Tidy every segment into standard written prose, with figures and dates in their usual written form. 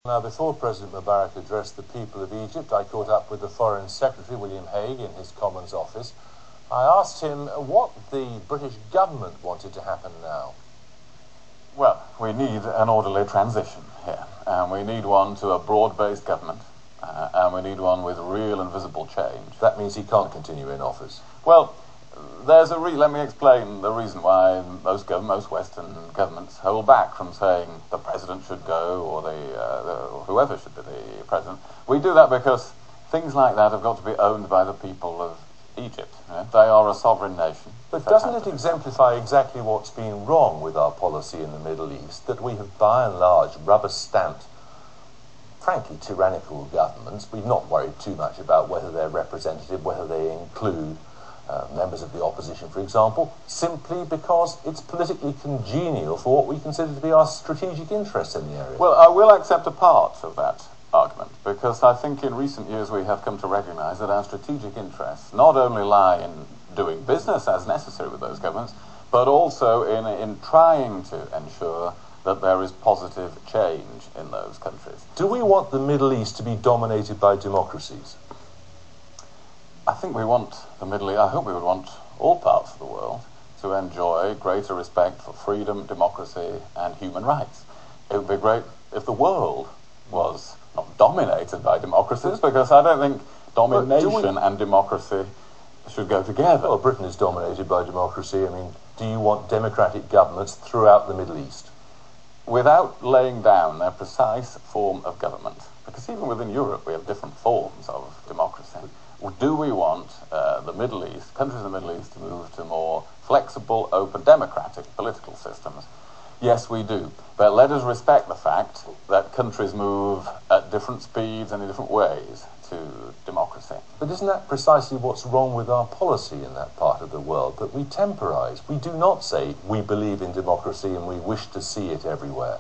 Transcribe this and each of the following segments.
Now, before President Mubarak addressed the people of Egypt, I caught up with the Foreign Secretary, William Hague, in his Commons office. I asked him what the British government wanted to happen now. Well, we need an orderly transition here, and we need one to a broad-based government, and we need one with real and visible change. That means he can't continue in office. Well, let me explain the reason why most Western governments hold back from saying the president should go or whoever should be the president. We do that because things like that have got to be owned by the people of Egypt. They are a sovereign nation. But doesn't it exemplify exactly what's been wrong with our policy in the Middle East, that we have by and large rubber-stamped, frankly, tyrannical governments? We've not worried too much about whether they're representative, whether they include members of the opposition, for example, simply because it's politically congenial for what we consider to be our strategic interests in the area. Well, I will accept a part of that argument, because I think in recent years we have come to recognise that our strategic interests not only lie in doing business as necessary with those governments, but also in trying to ensure that there is positive change in those countries. Do we want the Middle East to be dominated by democracies? I think we want the Middle East, I hope we would want all parts of the world to enjoy greater respect for freedom, democracy and human rights. It would be great if the world was not dominated by democracies, because I don't think domination and democracy should go together. Well, Britain is dominated by democracy. I mean, do you want democratic governments throughout the Middle East? Without laying down their precise form of government, because even within Europe we have different forms of democracy. Do we want the Middle East, countries in the Middle East, to move to more flexible, open, democratic political systems? Yes, we do. But let us respect the fact that countries move at different speeds and in different ways to democracy. But isn't that precisely what's wrong with our policy in that part of the world, that we temporise? We do not say we believe in democracy and we wish to see it everywhere.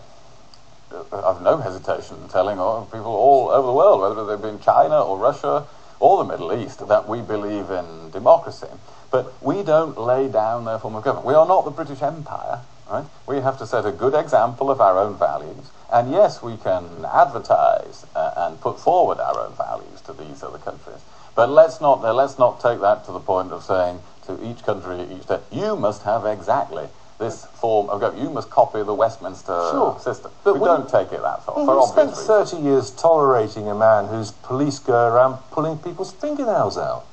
I've no hesitation in telling people all over the world, whether they've been China or Russia or the Middle East, that we believe in democracy. But we don't lay down their form of government. We are not the British Empire, right? We have to set a good example of our own values. And yes, we can advertise and put forward our own values to these other countries. But let's not take that to the point of saying to each country, each state, you must have exactly this form of government. You must copy the Westminster system. But we don't take it that far, for obvious reasons. We've spent 30 years tolerating a man whose police go around pulling people's fingernails out.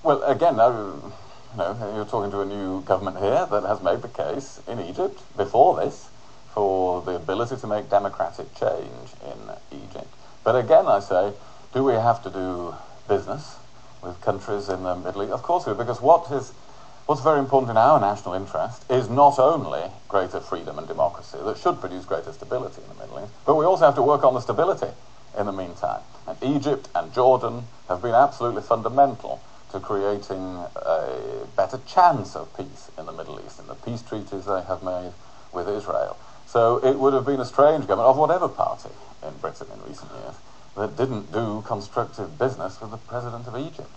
Well, again, you're talking to a new government here that has made the case in Egypt before this for the ability to make democratic change in Egypt. But again, I say, do we have to do business with countries in the Middle East? Of course we do, because what's very important in our national interest is not only greater freedom and democracy that should produce greater stability in the Middle East, but we also have to work on the stability in the meantime. And Egypt and Jordan have been absolutely fundamental to creating a better chance of peace in the Middle East, in the peace treaties they have made with Israel. So it would have been a strange government of whatever party in Britain in recent years that didn't do constructive business with the President of Egypt.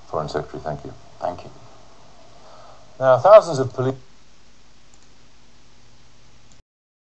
Foreign Secretary, thank you. Thank you. Now, thousands of police